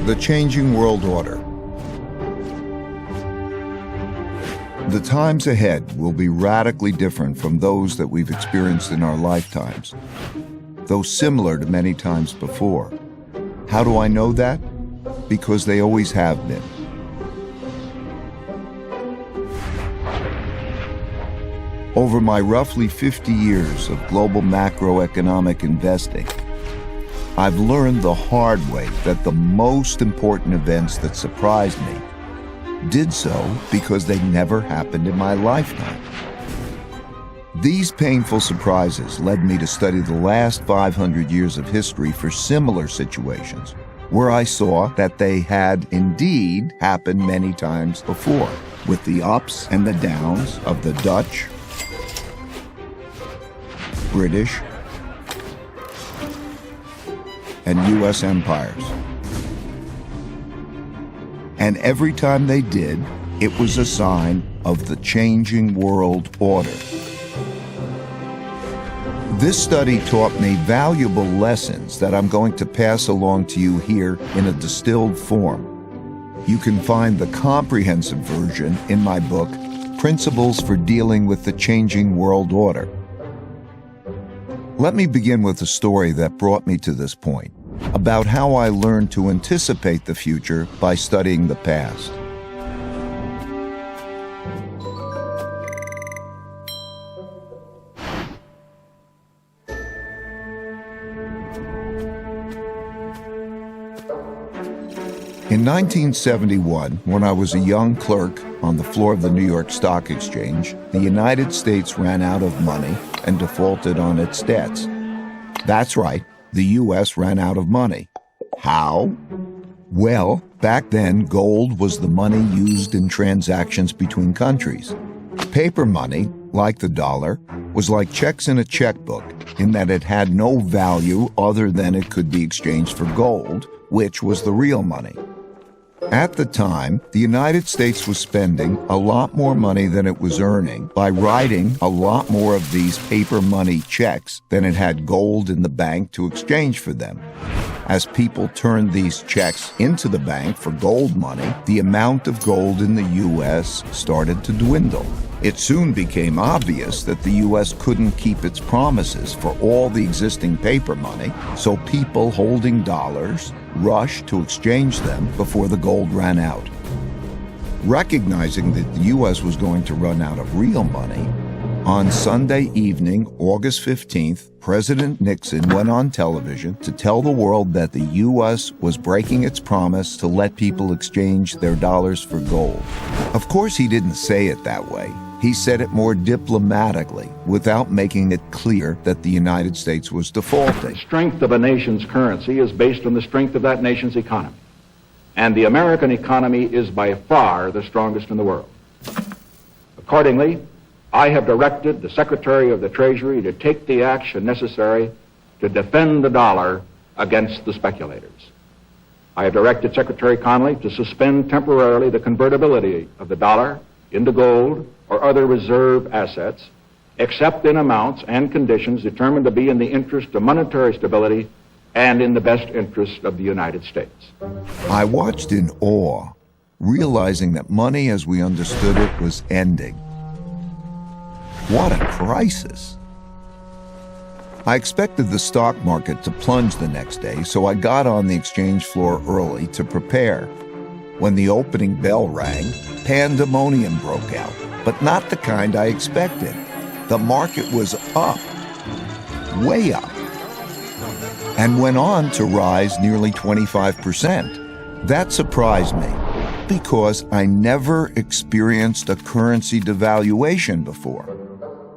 The changing world order. The times ahead will be radically different from those that we've experienced in our lifetimes, though similar to many times before. How do I know that? Because they always have been. Over my roughly 50 years of global macroeconomic investing, I've learned the hard way that the most important events that surprised me did so because they never happened in my lifetime. These painful surprises led me to study the last 500 years of history for similar situations, where I saw that they had indeed happened many times before, with the ups and the downs of the Dutch, British, and U.S. empires. And every time they did, it was a sign of the changing world order. This study taught me valuable lessons that I'm going to pass along to you here in a distilled form. You can find the comprehensive version in my book, Principles for Dealing with the Changing World Order. Let me begin with a story that brought me to this point, about how I learned to anticipate the future by studying the past. In 1971, when I was a young clerk on the floor of the New York Stock Exchange, the United States ran out of money and defaulted on its debts. That's right, the U.S. ran out of money. How? Well, back then, gold was the money used in transactions between countries. Paper money, like the dollar, was like checks in a checkbook in that it had no value other than it could be exchanged for gold, which was the real money. At the time, the United States was spending a lot more money than it was earning by writing a lot more of these paper money checks than it had gold in the bank to exchange for them. As people turned these checks into the bank for gold money, the amount of gold in the U.S. started to dwindle. It soon became obvious that the U.S. couldn't keep its promises for all the existing paper money, so people holding dollars rushed to exchange them before the gold ran out. Recognizing that the U.S. was going to run out of real money, on Sunday evening, August 15th, President Nixon went on television to tell the world that the U.S. was breaking its promise to let people exchange their dollars for gold. Of course, he didn't say it that way. He said it more diplomatically, without making it clear that the United States was defaulting. The strength of a nation's currency is based on the strength of that nation's economy. And the American economy is by far the strongest in the world. Accordingly, I have directed the Secretary of the Treasury to take the action necessary to defend the dollar against the speculators. I have directed Secretary Connally to suspend temporarily the convertibility of the dollar into gold or other reserve assets, except in amounts and conditions determined to be in the interest of monetary stability and in the best interest of the United States. I watched in awe, realizing that money as we understood it was ending. What a crisis! I expected the stock market to plunge the next day, so I got on the exchange floor early to prepare. When the opening bell rang, pandemonium broke out, but not the kind I expected. The market was up, way up, and went on to rise nearly 25%. That surprised me, because I never experienced a currency devaluation before.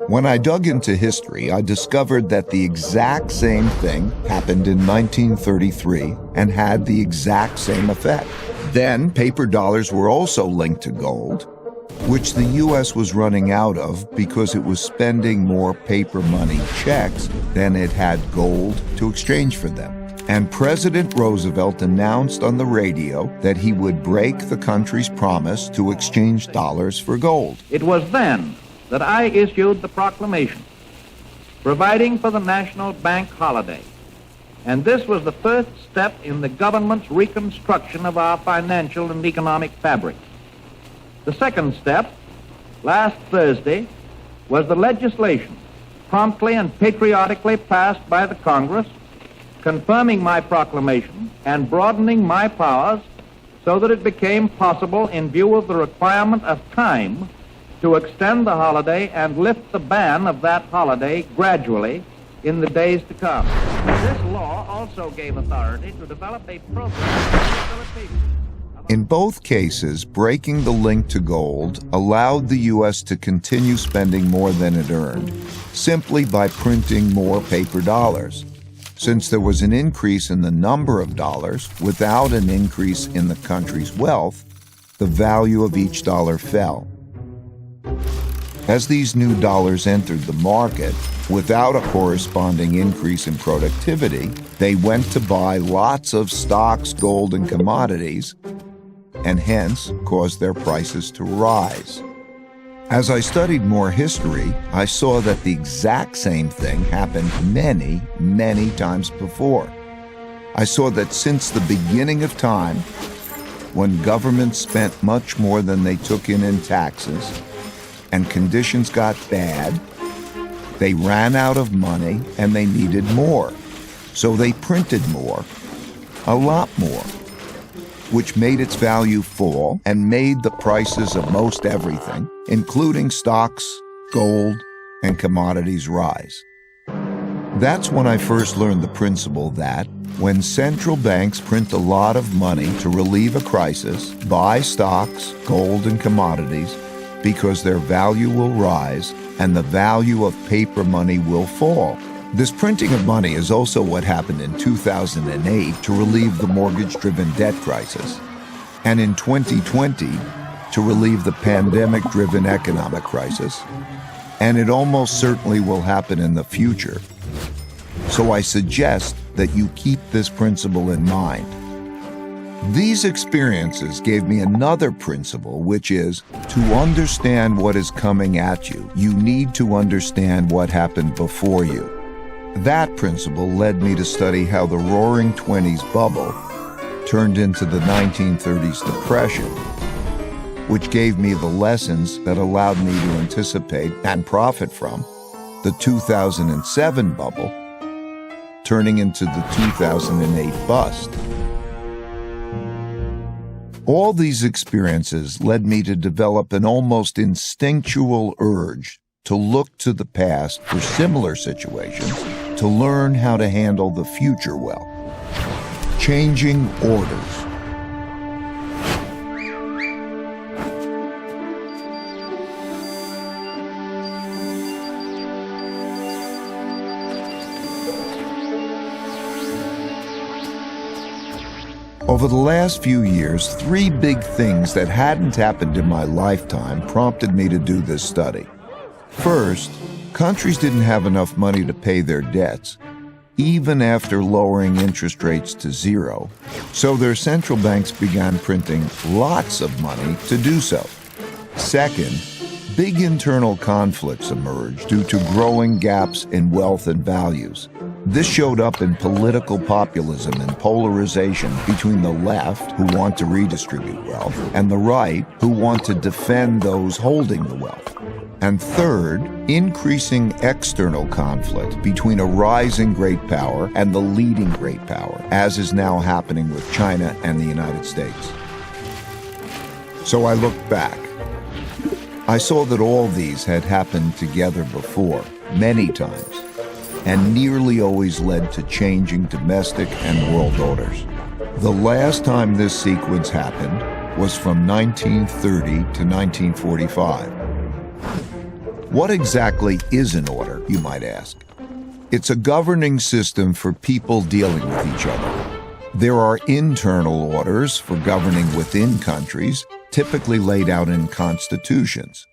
When I dug into history, I discovered that the exact same thing happened in 1933 and had the exact same effect. Then, paper dollars were also linked to gold, which the U.S. was running out of because it was spending more paper money checks than it had gold to exchange for them. And President Roosevelt announced on the radio that he would break the country's promise to exchange dollars for gold. It was then that I issued the proclamation providing for the national bank holiday and this was the first step in the government's reconstruction of our financial and economic fabric. The second step, last Thursday, was the legislation promptly and patriotically passed by the Congress, confirming my proclamation and broadening my powers so that it became possible, in view of the requirement of time, to extend the holiday and lift the ban of that holiday gradually in the days to come. This law also gave authority to develop a program of rehabilitation. In both cases, breaking the link to gold allowed the U.S. to continue spending more than it earned, simply by printing more paper dollars. Since there was an increase in the number of dollars without an increase in the country's wealth, the value of each dollar fell. As these new dollars entered the market, without a corresponding increase in productivity, they went to buy lots of stocks, gold, and commodities, and hence caused their prices to rise. As I studied more history, I saw that the exact same thing happened many, many times before. I saw that since the beginning of time, when governments spent much more than they took in taxes, and conditions got bad, they ran out of money and they needed more. So they printed more, a lot more, which made its value fall and made the prices of most everything, including stocks, gold, and commodities, rise. That's when I first learned the principle that when central banks print a lot of money to relieve a crisis, buy stocks, gold, and commodities, because their value will rise and the value of paper money will fall. This printing of money is also what happened in 2008 to relieve the mortgage-driven debt crisis, and in 2020 to relieve the pandemic-driven economic crisis, and it almost certainly will happen in the future. So I suggest that you keep this principle in mind. These experiences gave me another principle, which is to understand what is coming at you, you need to understand what happened before you. That principle led me to study how the Roaring '20s bubble turned into the 1930s depression, which gave me the lessons that allowed me to anticipate and profit from the 2007 bubble turning into the 2008 bust. All these experiences led me to develop an almost instinctual urge to look to the past for similar situations, to learn how to handle the future well. Changing orders. Over the last few years, 3 big things that hadn't happened in my lifetime prompted me to do this study. First, countries didn't have enough money to pay their debts, even after lowering interest rates to 0, so their central banks began printing lots of money to do so. Second, big internal conflicts emerged due to growing gaps in wealth and values. This showed up in political populism and polarization between the left, who want to redistribute wealth, and the right, who want to defend those holding the wealth. And third, increasing external conflict between a rising great power and the leading great power, as is now happening with China and the United States. So I looked back. I saw that all these had happened together before, many times, and nearly always led to changing domestic and world orders. The last time this sequence happened was from 1930 to 1945. What exactly is an order, you might ask? It's a governing system for people dealing with each other. There are internal orders for governing within countries, typically laid out in constitutions.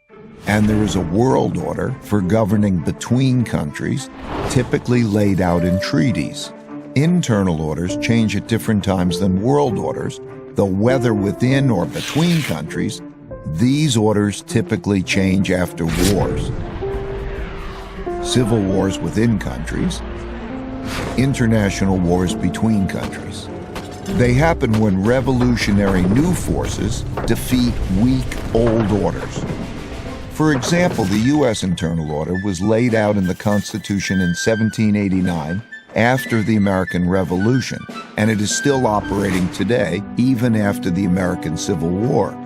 And there is a world order for governing between countries, typically laid out in treaties. Internal orders change at different times than world orders, though whether within or between countries, these orders typically change after wars. Civil wars within countries, international wars between countries. They happen when revolutionary new forces defeat weak old orders. For example, the U.S. internal order was laid out in the Constitution in 1789 after the American Revolution, and it is still operating today, even after the American Civil War.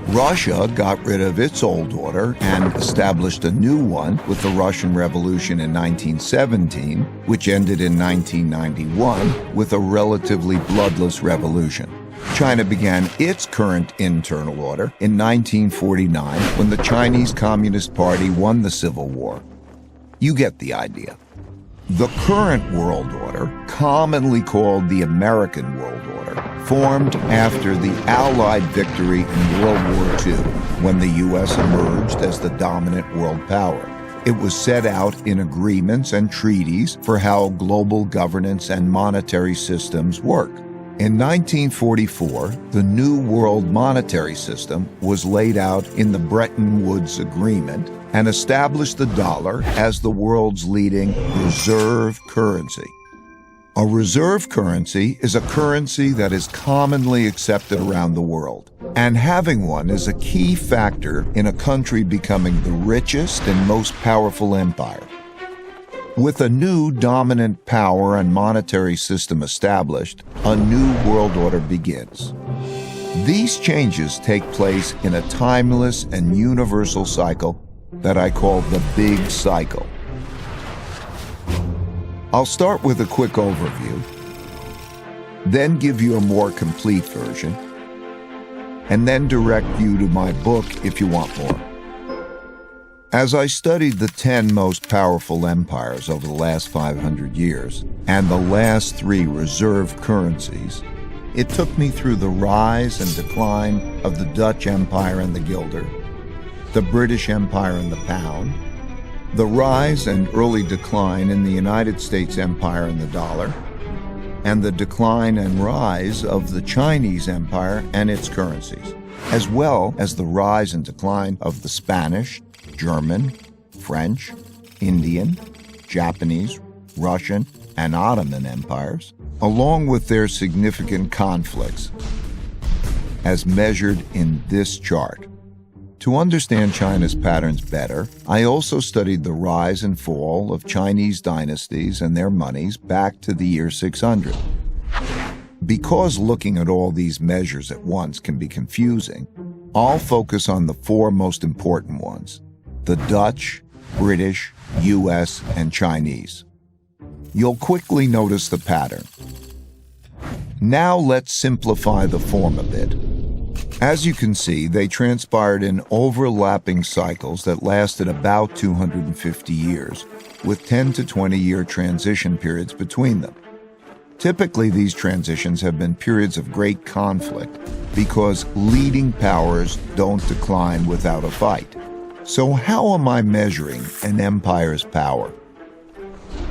Russia got rid of its old order and established a new one with the Russian Revolution in 1917, which ended in 1991 with a relatively bloodless revolution. China began its current internal order in 1949 when the Chinese Communist Party won the Civil War. You get the idea. The current world order, commonly called the American World Order, formed after the Allied victory in World War II, when the U.S. emerged as the dominant world power. It was set out in agreements and treaties for how global governance and monetary systems work. In 1944, the New World Monetary System was laid out in the Bretton Woods Agreement and established the dollar as the world's leading reserve currency. A reserve currency is a currency that is commonly accepted around the world, and having one is a key factor in a country becoming the richest and most powerful empire. With a new dominant power and monetary system established, a new world order begins. These changes take place in a timeless and universal cycle that I call the Big Cycle. I'll start with a quick overview, then give you a more complete version, and then direct you to my book if you want more. As I studied the 10 most powerful empires over the last 500 years and the last 3 reserve currencies, it took me through the rise and decline of the Dutch Empire and the guilder, the British Empire and the pound, the rise and early decline in the United States Empire and the dollar, and the decline and rise of the Chinese Empire and its currencies, as well as the rise and decline of the Spanish, German, French, Indian, Japanese, Russian, and Ottoman empires, along with their significant conflicts, as measured in this chart. To understand China's patterns better, I also studied the rise and fall of Chinese dynasties and their monies back to the year 600. Because looking at all these measures at once can be confusing, I'll focus on the 4 most important ones: the Dutch, British, U.S., and Chinese. You'll quickly notice the pattern. Now let's simplify the form a bit. As you can see, they transpired in overlapping cycles that lasted about 250 years, with 10 to 20-year transition periods between them. Typically, these transitions have been periods of great conflict because leading powers don't decline without a fight. So how am I measuring an empire's power?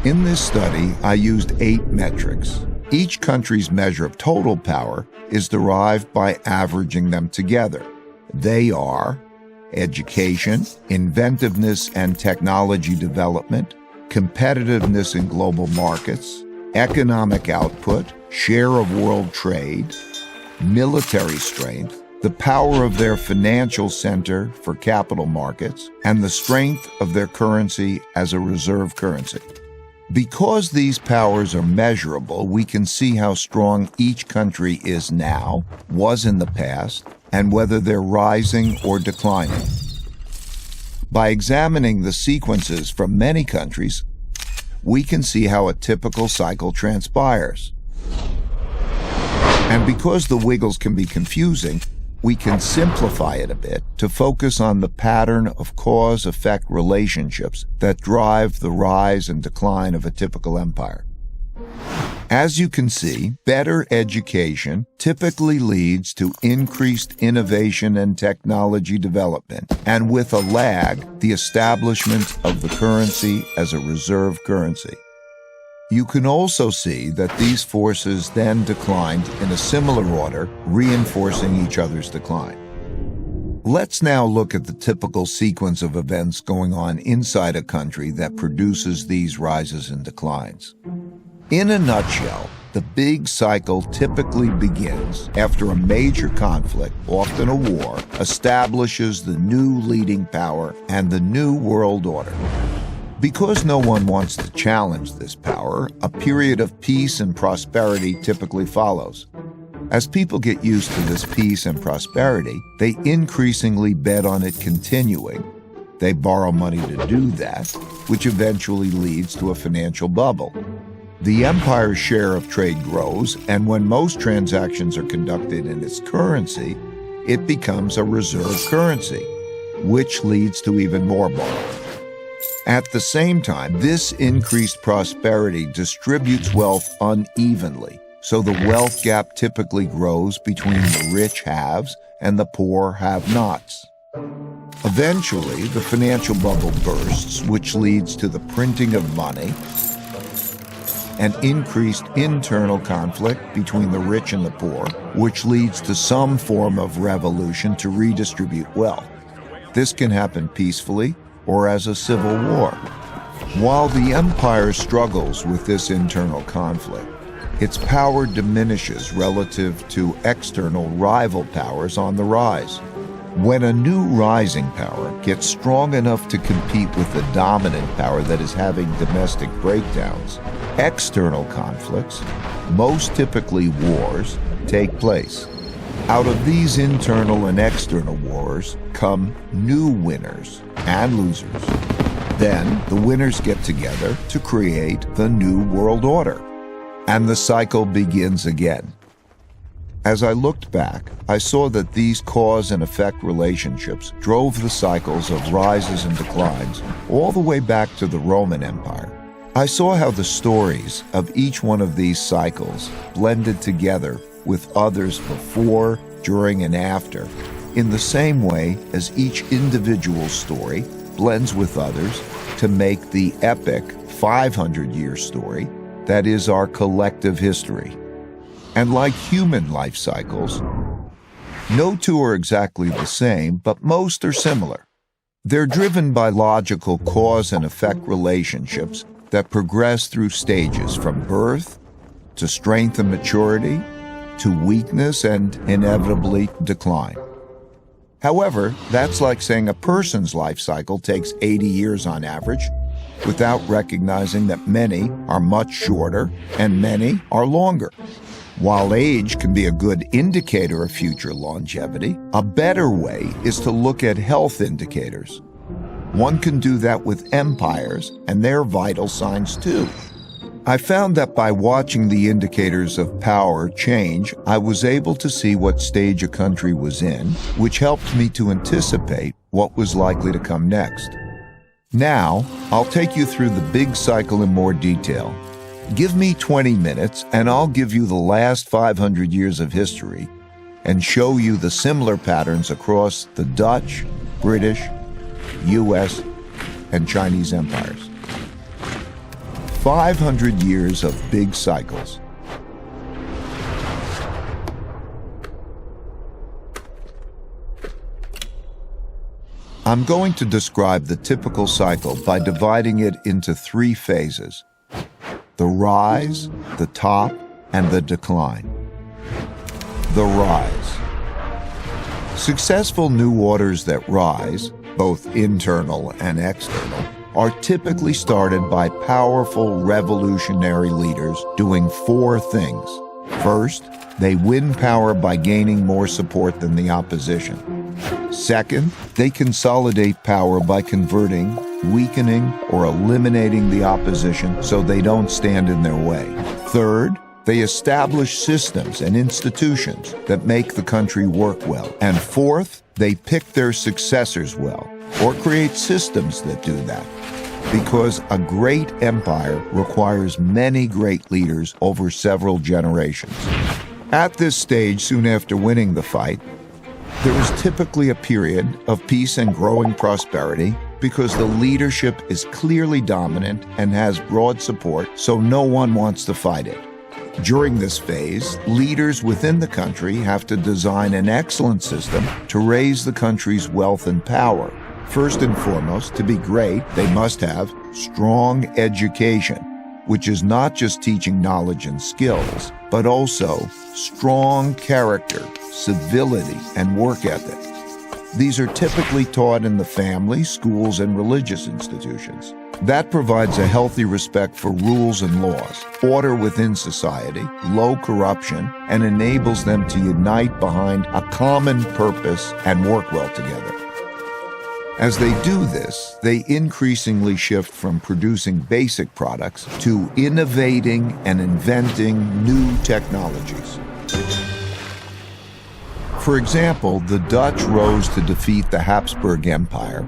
In this study, I used 8 metrics. Each country's measure of total power is derived by averaging them together. They are education, inventiveness and technology development, competitiveness in global markets, economic output, share of world trade, military strength, the power of their financial center for capital markets, and the strength of their currency as a reserve currency. Because these powers are measurable, we can see how strong each country is now, was in the past, and whether they're rising or declining. By examining the sequences from many countries, we can see how a typical cycle transpires. And because the wiggles can be confusing, we can simplify it a bit to focus on the pattern of cause-effect relationships that drive the rise and decline of a typical empire. As you can see, better education typically leads to increased innovation and technology development, and with a lag, the establishment of the currency as a reserve currency. You can also see that these forces then declined in a similar order, reinforcing each other's decline. Let's now look at the typical sequence of events going on inside a country that produces these rises and declines. In a nutshell, the big cycle typically begins after a major conflict, often a war, establishes the new leading power and the new world order. Because no one wants to challenge this power, a period of peace and prosperity typically follows. As people get used to this peace and prosperity, they increasingly bet on it continuing. They borrow money to do that, which eventually leads to a financial bubble. The empire's share of trade grows, and when most transactions are conducted in its currency, it becomes a reserve currency, which leads to even more borrowing. At the same time, this increased prosperity distributes wealth unevenly, so the wealth gap typically grows between the rich haves and the poor have-nots. Eventually, the financial bubble bursts, which leads to the printing of money and increased internal conflict between the rich and the poor, which leads to some form of revolution to redistribute wealth. This can happen peacefully or as a civil war. While the empire struggles with this internal conflict, its power diminishes relative to external rival powers on the rise. When a new rising power gets strong enough to compete with the dominant power that is having domestic breakdowns, external conflicts, most typically wars, take place. Out of these internal and external wars come new winners and losers. Then the winners get together to create the new world order, and the cycle begins again. As I looked back, I saw that these cause and effect relationships drove the cycles of rises and declines all the way back to the Roman Empire. I saw how the stories of each one of these cycles blended together with others before, during, and after, in the same way as each individual story blends with others to make the epic 500-year story that is our collective history. And like human life cycles, no two are exactly the same, but most are similar. They're driven by logical cause and effect relationships that progress through stages from birth to strength and maturity to weakness and inevitably decline. However, that's like saying a person's life cycle takes 80 years on average, without recognizing that many are much shorter and many are longer. While age can be a good indicator of future longevity, a better way is to look at health indicators. One can do that with empires and their vital signs too. I found that by watching the indicators of power change, I was able to see what stage a country was in, which helped me to anticipate what was likely to come next. Now, I'll take you through the big cycle in more detail. Give me 20 minutes and I'll give you the last 500 years of history and show you the similar patterns across the Dutch, British, US, and Chinese empires. 500 years of big cycles. I'm going to describe the typical cycle by dividing it into 3 phases: the rise, the top, and the decline. The rise. Successful new orders that rise, both internal and external, are typically started by powerful revolutionary leaders doing 4 things. First, they win power by gaining more support than the opposition. Second, they consolidate power by converting, weakening, or eliminating the opposition so they don't stand in their way. Third, they establish systems and institutions that make the country work well. And fourth, they pick their successors well, or create systems that do that. Because a great empire requires many great leaders over several generations. At this stage, soon after winning the fight, there is typically a period of peace and growing prosperity because the leadership is clearly dominant and has broad support, so no one wants to fight it. During this phase, leaders within the country have to design an excellent system to raise the country's wealth and power. First and foremost, to be great, they must have strong education, which is not just teaching knowledge and skills, but also strong character, civility, and work ethic. These are typically taught in the family, schools, and religious institutions. That provides a healthy respect for rules and laws, order within society, low corruption, and enables them to unite behind a common purpose and work well together. As they do this, they increasingly shift from producing basic products to innovating and inventing new technologies. For example, the Dutch rose to defeat the Habsburg Empire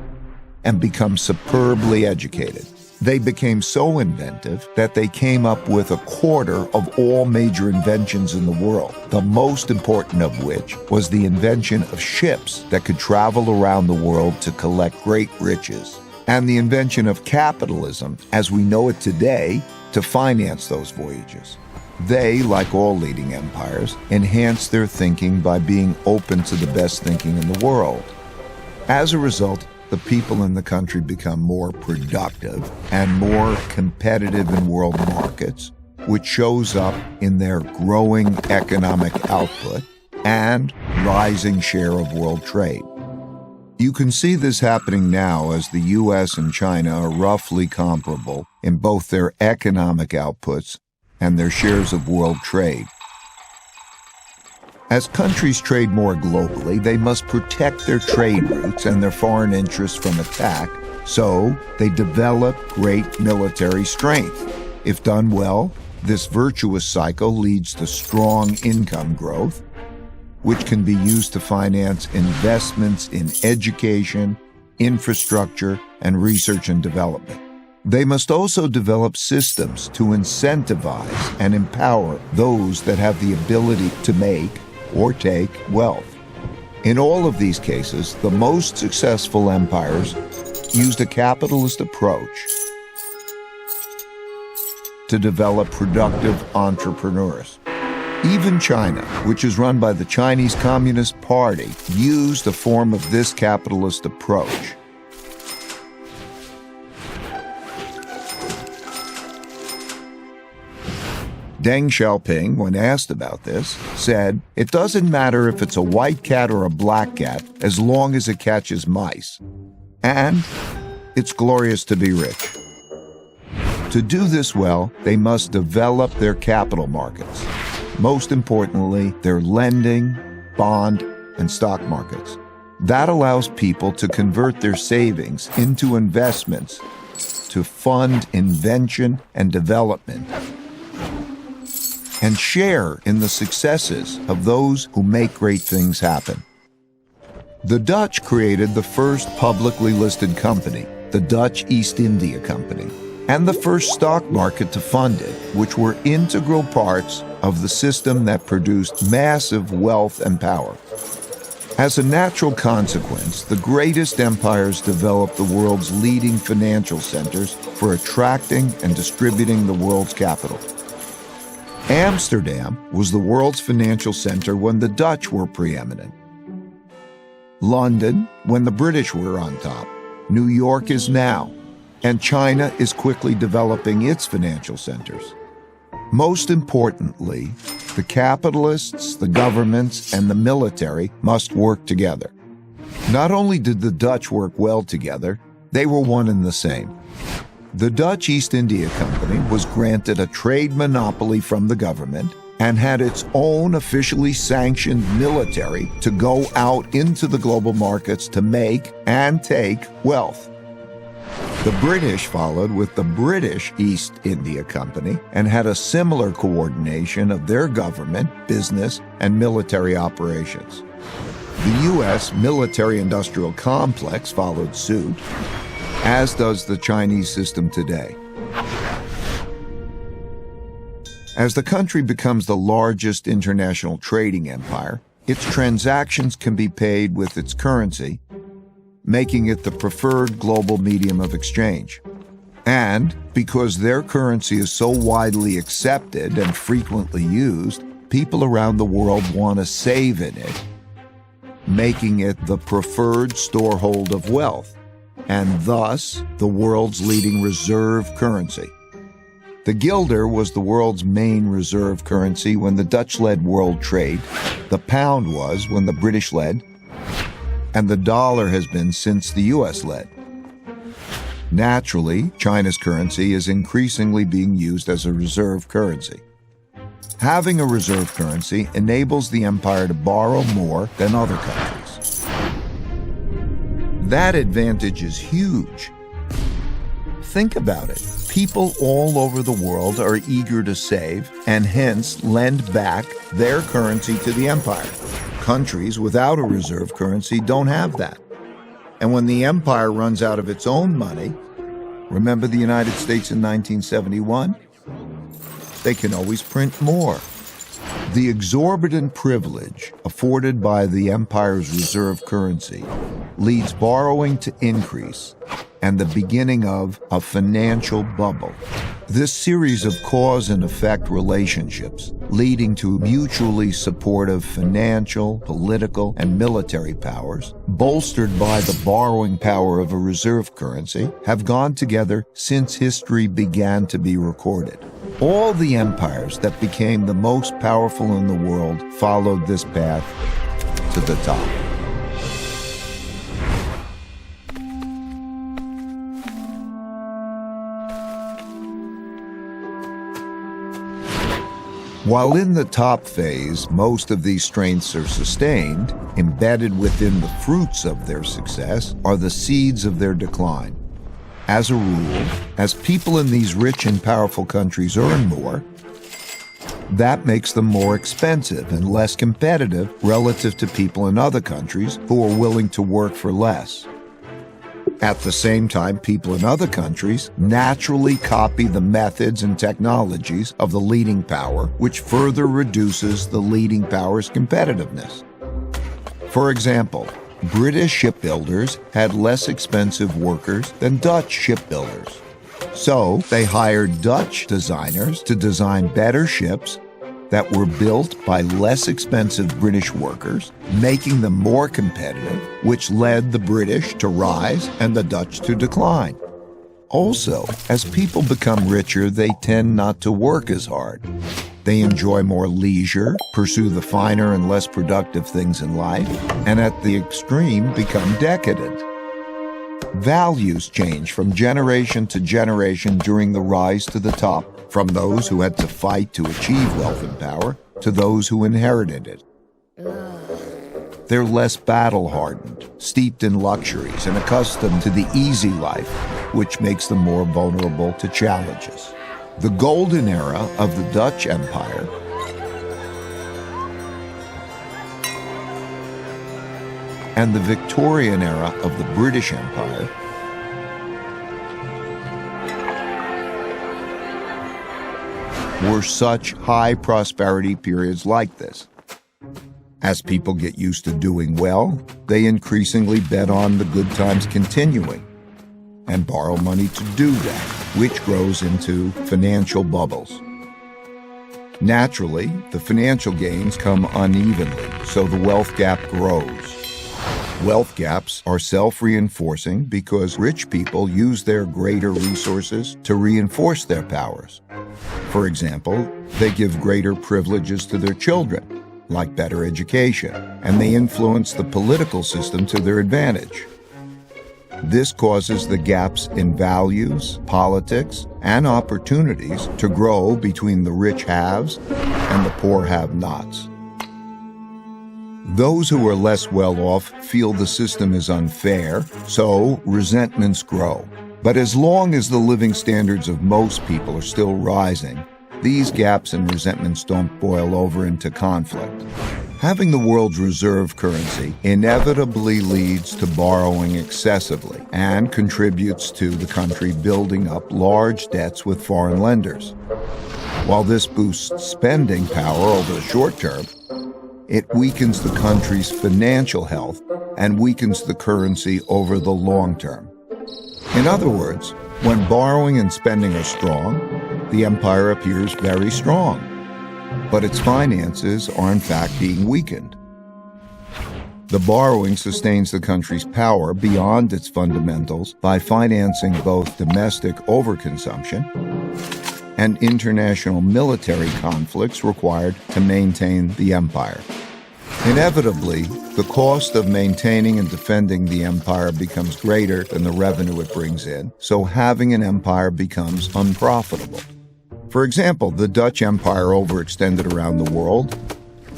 and become superbly educated. They became so inventive that they came up with a quarter of all major inventions in the world, the most important of which was the invention of ships that could travel around the world to collect great riches, and the invention of capitalism, as we know it today, to finance those voyages. They, like all leading empires, enhanced their thinking by being open to the best thinking in the world. As a result, the people in the country become more productive and more competitive in world markets, which shows up in their growing economic output and rising share of world trade. You can see this happening now as the U.S. and China are roughly comparable in both their economic outputs and their shares of world trade. As countries trade more globally, they must protect their trade routes and their foreign interests from attack, so they develop great military strength. If done well, this virtuous cycle leads to strong income growth, which can be used to finance investments in education, infrastructure, and research and development. They must also develop systems to incentivize and empower those that have the ability to make or take wealth. In all of these cases, the most successful empires used a capitalist approach to develop productive entrepreneurs. Even China, which is run by the Chinese Communist Party, used a form of this capitalist approach. Deng Xiaoping, when asked about this, said, "It doesn't matter if it's a white cat or a black cat, as long as it catches mice. And it's glorious to be rich." To do this well, they must develop their capital markets. Most importantly, their lending, bond, and stock markets. That allows people to convert their savings into investments to fund invention and development, and share in the successes of those who make great things happen. The Dutch created the first publicly listed company, the Dutch East India Company, and the first stock market to fund it, which were integral parts of the system that produced massive wealth and power. As a natural consequence, the greatest empires developed the world's leading financial centers for attracting and distributing the world's capital. Amsterdam was the world's financial center when the Dutch were preeminent. London, when the British were on top. New York is now. And China is quickly developing its financial centers. Most importantly, the capitalists, the governments, and the military must work together. Not only did the Dutch work well together, they were one and the same. The Dutch East India Company was granted a trade monopoly from the government and had its own officially sanctioned military to go out into the global markets to make and take wealth. The British followed with the British East India Company and had a similar coordination of their government, business, and military operations. The U.S. military-industrial complex followed suit, as does the Chinese system today. As the country becomes the largest international trading empire, its transactions can be paid with its currency, making it the preferred global medium of exchange. And because their currency is so widely accepted and frequently used, people around the world want to save in it, making it the preferred storehold of wealth, and thus the world's leading reserve currency. The guilder was the world's main reserve currency when the Dutch led world trade, the pound was when the British led, and the dollar has been since the US led. Naturally, China's currency is increasingly being used as a reserve currency. Having a reserve currency enables the empire to borrow more than other countries. That advantage is huge. Think about it. People all over the world are eager to save and hence lend back their currency to the empire. Countries without a reserve currency don't have that. And when the empire runs out of its own money, remember the United States in 1971? They can always print more. The exorbitant privilege afforded by the empire's reserve currency leads borrowing to increase and the beginning of a financial bubble. This series of cause and effect relationships leading to mutually supportive financial, political, and military powers, bolstered by the borrowing power of a reserve currency, have gone together since history began to be recorded. All the empires that became the most powerful in the world followed this path to the top. While in the top phase, most of these strengths are sustained, embedded within the fruits of their success are the seeds of their decline. As a rule, as people in these rich and powerful countries earn more, that makes them more expensive and less competitive relative to people in other countries who are willing to work for less. At the same time, people in other countries naturally copy the methods and technologies of the leading power, which further reduces the leading power's competitiveness. For example, British shipbuilders had less expensive workers than Dutch shipbuilders. So they hired Dutch designers to design better ships that were built by less expensive British workers, making them more competitive, which led the British to rise and the Dutch to decline. Also, as people become richer, they tend not to work as hard. They enjoy more leisure, pursue the finer and less productive things in life, and at the extreme become decadent. Values change from generation to generation during the rise to the top, from those who had to fight to achieve wealth and power to those who inherited it. They're less battle-hardened, steeped in luxuries, and accustomed to the easy life, which makes them more vulnerable to challenges. The golden era of the Dutch Empire and the Victorian era of the British Empire were such high prosperity periods like this. As people get used to doing well, they increasingly bet on the good times continuing and borrow money to do that, which grows into financial bubbles. Naturally, the financial gains come unevenly, so the wealth gap grows. Wealth gaps are self-reinforcing because rich people use their greater resources to reinforce their powers. For example, they give greater privileges to their children, like better education, and they influence the political system to their advantage. This causes the gaps in values, politics, and opportunities to grow between the rich haves and the poor have-nots. Those who are less well off feel the system is unfair, so resentments grow. But as long as the living standards of most people are still rising, these gaps and resentments don't boil over into conflict. Having the world's reserve currency inevitably leads to borrowing excessively and contributes to the country building up large debts with foreign lenders. While this boosts spending power over the short term, it weakens the country's financial health and weakens the currency over the long term. In other words, when borrowing and spending are strong, the empire appears very strong, but its finances are in fact being weakened. The borrowing sustains the country's power beyond its fundamentals by financing both domestic overconsumption and international military conflicts required to maintain the empire. Inevitably, the cost of maintaining and defending the empire becomes greater than the revenue it brings in, so having an empire becomes unprofitable. For example, the Dutch Empire overextended around the world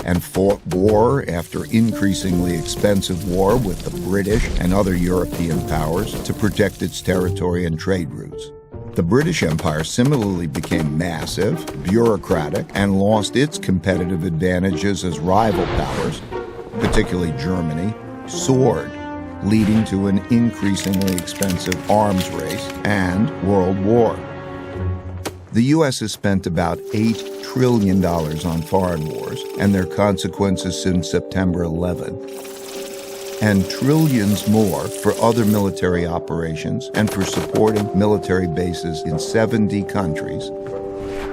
and fought war after increasingly expensive war with the British and other European powers to protect its territory and trade routes. The British Empire similarly became massive, bureaucratic, and lost its competitive advantages as rival powers, particularly Germany, soared, leading to an increasingly expensive arms race and world war. The U.S. has spent about $8 trillion on foreign wars and their consequences since September 11, and trillions more for other military operations and for supporting military bases in 70 countries.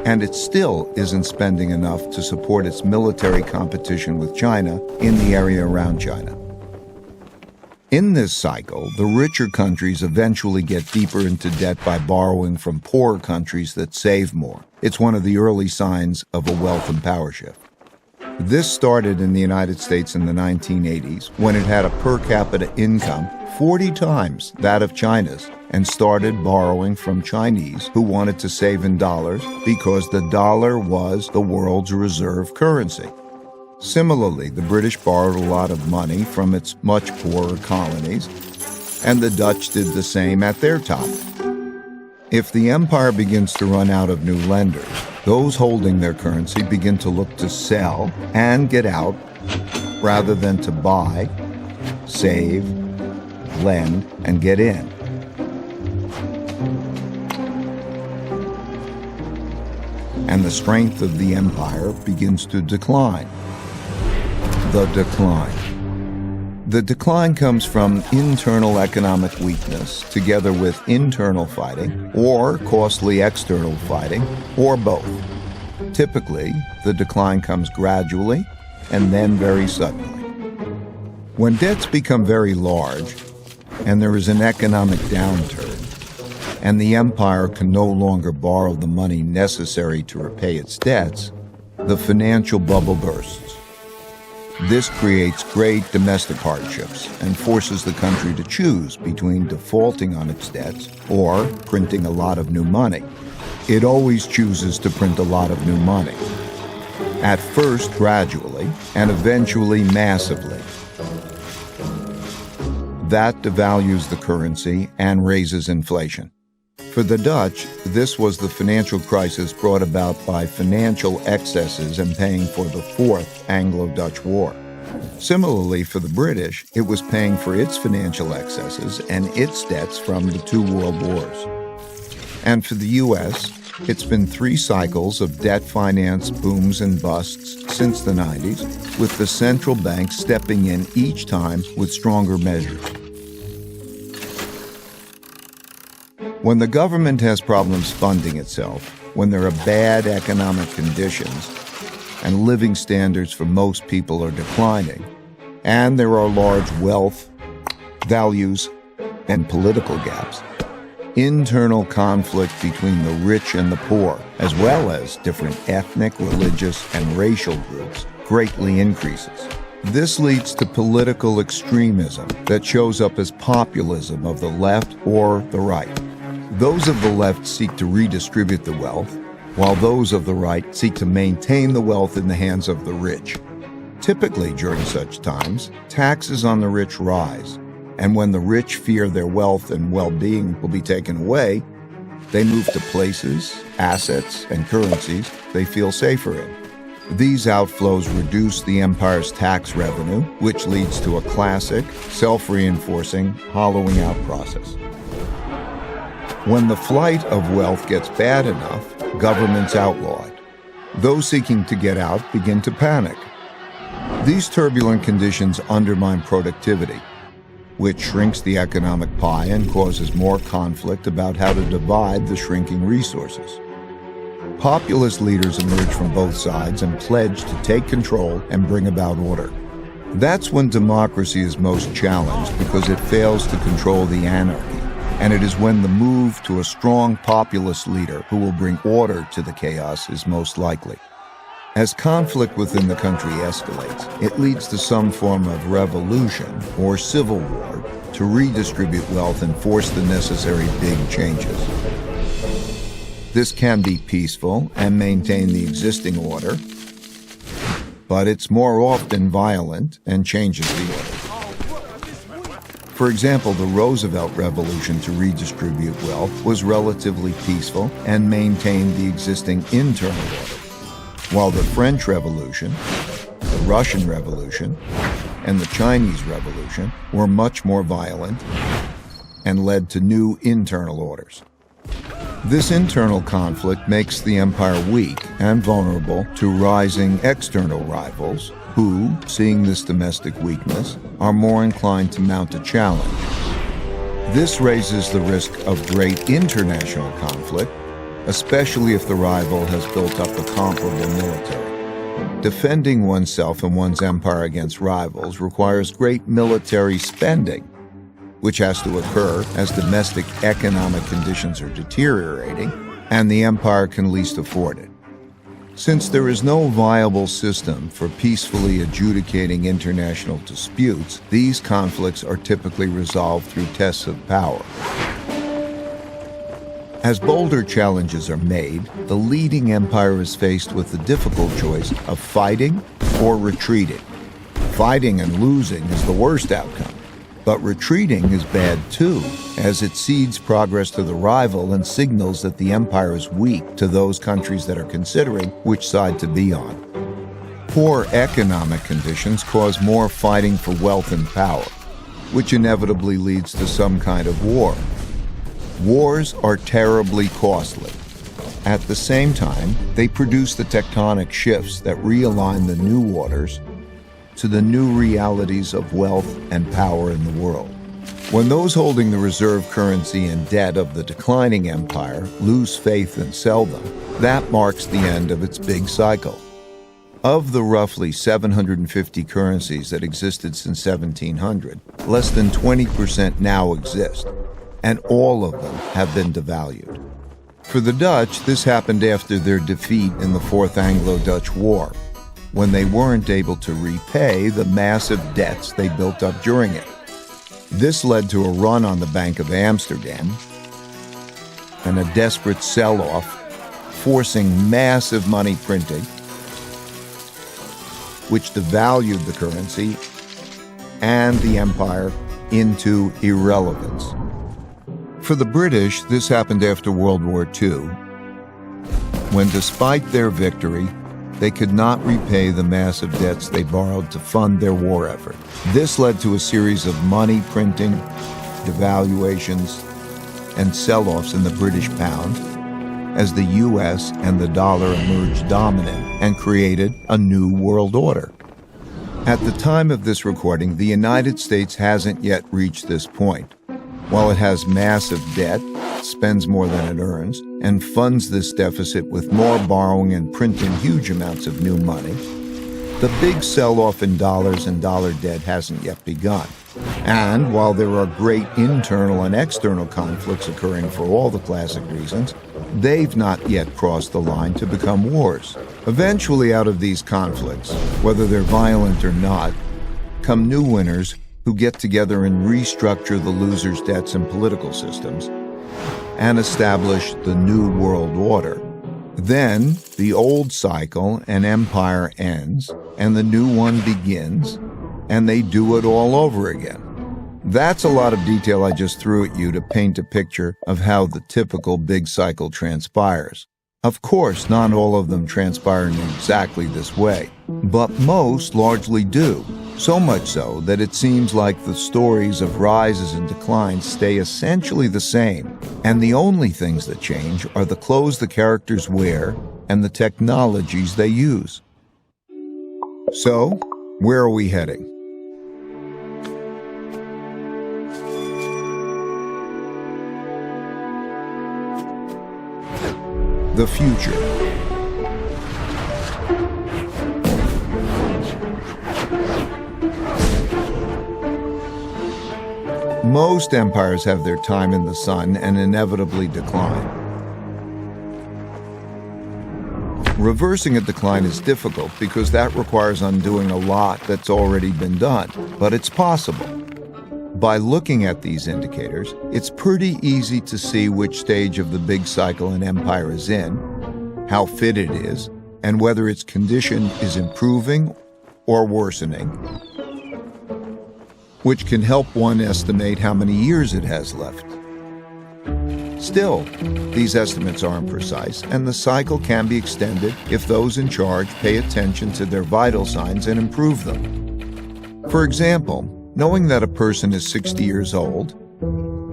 And it still isn't spending enough to support its military competition with China in the area around China. In this cycle, the richer countries eventually get deeper into debt by borrowing from poorer countries that save more. It's one of the early signs of a wealth and power shift. This started in the United States in the 1980s, when it had a per capita income 40 times that of China's, and started borrowing from Chinese who wanted to save in dollars because the dollar was the world's reserve currency. Similarly, the British borrowed a lot of money from its much poorer colonies, and the Dutch did the same at their top. If the empire begins to run out of new lenders, those holding their currency begin to look to sell and get out rather than to buy, save, lend, and get in. And the strength of the empire begins to decline. The decline. The decline comes from internal economic weakness together with internal fighting or costly external fighting or both. Typically, the decline comes gradually and then very suddenly. When debts become very large and there is an economic downturn and the empire can no longer borrow the money necessary to repay its debts, the financial bubble bursts. This creates great domestic hardships and forces the country to choose between defaulting on its debts or printing a lot of new money. It always chooses to print a lot of new money. At first gradually, and eventually massively. That devalues the currency and raises inflation. For the Dutch, this was the financial crisis brought about by financial excesses and paying for the Fourth Anglo-Dutch War. Similarly, for the British, it was paying for its financial excesses and its debts from the two world wars. And for the U.S., it's been 3 cycles of debt finance booms and busts since the 90s, with the central bank stepping in each time with stronger measures. When the government has problems funding itself, when there are bad economic conditions, and living standards for most people are declining, and there are large wealth, values, and political gaps, internal conflict between the rich and the poor, as well as different ethnic, religious, and racial groups, greatly increases. This leads to political extremism that shows up as populism of the left or the right. Those of the left seek to redistribute the wealth, while those of the right seek to maintain the wealth in the hands of the rich. Typically, during such times, taxes on the rich rise, and when the rich fear their wealth and well-being will be taken away, they move to places, assets, and currencies they feel safer in. These outflows reduce the empire's tax revenue, which leads to a classic, self-reinforcing, hollowing out process. When the flight of wealth gets bad enough, governments outlaw it. Those seeking to get out begin to panic. These turbulent conditions undermine productivity, which shrinks the economic pie and causes more conflict about how to divide the shrinking resources. Populist leaders emerge from both sides and pledge to take control and bring about order. That's when democracy is most challenged because it fails to control the anarchy. and it is when the move to a strong populist leader who will bring order to the chaos is most likely. As conflict within the country escalates, it leads to some form of revolution or civil war to redistribute wealth and force the necessary big changes. This can be peaceful and maintain the existing order, but it's more often violent and changes the order. For example, the Roosevelt Revolution to redistribute wealth was relatively peaceful and maintained the existing internal order, while the French Revolution, the Russian Revolution, and the Chinese Revolution were much more violent and led to new internal orders. This internal conflict makes the empire weak and vulnerable to rising external rivals who, seeing this domestic weakness, are more inclined to mount a challenge. This raises the risk of great international conflict, especially if the rival has built up a comparable military. Defending oneself and one's empire against rivals requires great military spending, which has to occur as domestic economic conditions are deteriorating and the empire can least afford it. Since there is no viable system for peacefully adjudicating international disputes, these conflicts are typically resolved through tests of power. As bolder challenges are made, the leading empire is faced with the difficult choice of fighting or retreating. Fighting and losing is the worst outcome, but retreating is bad too, as it cedes progress to the rival and signals that the empire is weak to those countries that are considering which side to be on. Poor economic conditions cause more fighting for wealth and power, which inevitably leads to some kind of war. Wars are terribly costly. At the same time, they produce the tectonic shifts that realign the new orders to the new realities of wealth and power in the world. When those holding the reserve currency and debt of the declining empire lose faith and sell them, that marks the end of its big cycle. Of the roughly 750 currencies that existed since 1700, less than 20% now exist, and all of them have been devalued. For the Dutch, this happened after their defeat in the Fourth Anglo-Dutch War, when they weren't able to repay the massive debts they built up during it. This led to a run on the Bank of Amsterdam and a desperate sell-off, forcing massive money printing, which devalued the currency and the empire into irrelevance. For the British, this happened after World War II, when despite their victory, they could not repay the massive debts they borrowed to fund their war effort. This led to a series of money printing, devaluations, and sell-offs in the British pound as the US and the dollar emerged dominant and created a new world order. At the time of this recording, the United States hasn't yet reached this point. While it has massive debt, spends more than it earns, and funds this deficit with more borrowing and printing huge amounts of new money, the big sell-off in dollars and dollar debt hasn't yet begun. And while there are great internal and external conflicts occurring for all the classic reasons, they've not yet crossed the line to become wars. Eventually, out of these conflicts, whether they're violent or not, come new winners who get together and restructure the losers' debts and political systems and establish the new world order. Then the old cycle and empire ends and the new one begins, and they do it all over again. That's a lot of detail I just threw at you to paint a picture of how the typical big cycle transpires. Of course, not all of them transpire in exactly this way, but most largely do. So much so that it seems like the stories of rises and declines stay essentially the same, and the only things that change are the clothes the characters wear and the technologies they use. So, where are we heading? The future. Most empires have their time in the sun and inevitably decline. Reversing a decline is difficult because that requires undoing a lot that's already been done, but it's possible. By looking at these indicators, it's pretty easy to see which stage of the big cycle an empire is in, how fit it is, and whether its condition is improving or worsening, which can help one estimate how many years it has left. Still, these estimates aren't precise, and the cycle can be extended if those in charge pay attention to their vital signs and improve them. For example, knowing that a person is 60 years old,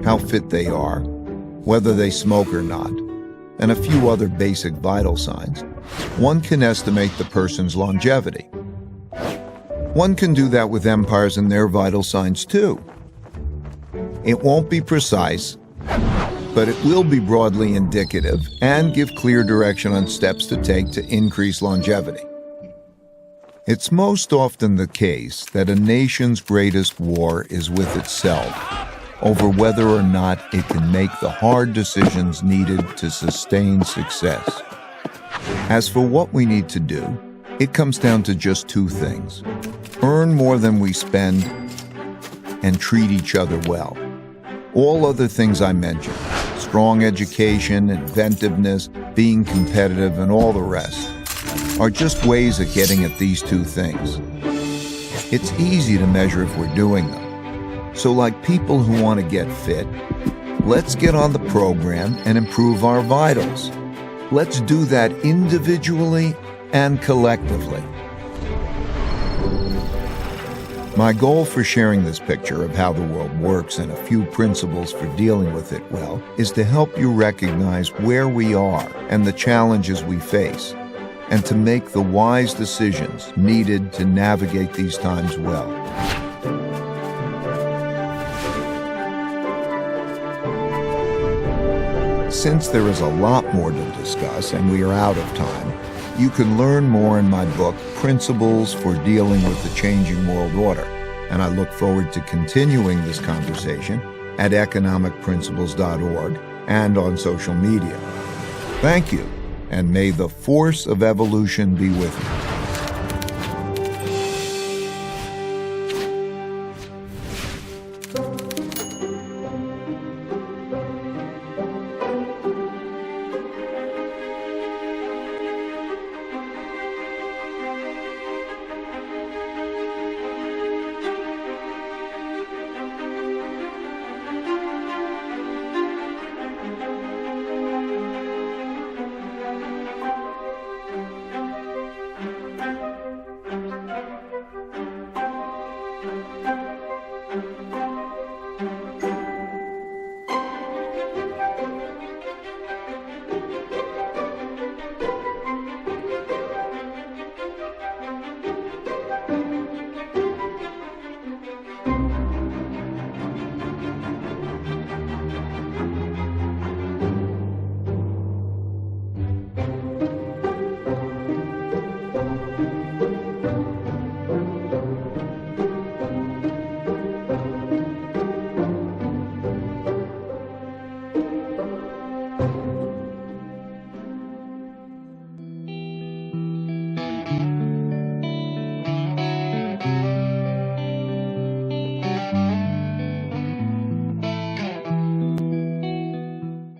how fit they are, whether they smoke or not, and a few other basic vital signs, one can estimate the person's longevity. One can do that with empires and their vital signs too. It won't be precise, but it will be broadly indicative and give clear direction on steps to take to increase longevity. It's most often the case that a nation's greatest war is with itself over whether or not it can make the hard decisions needed to sustain success. As for what we need to do, it comes down to just two things: earn more than we spend and treat each other well. All other things I mentioned, strong education, inventiveness, being competitive, and all the rest, are just ways of getting at these two things. It's easy to measure if we're doing them. So like people who want to get fit, let's get on the program and improve our vitals. Let's do that individually and collectively. My goal for sharing this picture of how the world works and a few principles for dealing with it well is to help you recognize where we are and the challenges we face, and to make the wise decisions needed to navigate these times well. Since there is a lot more to discuss and we are out of time, you can learn more in my book, Principles for Dealing with the Changing World Order, and I look forward to continuing this conversation at economicprinciples.org and on social media. Thank you, and may the force of evolution be with you.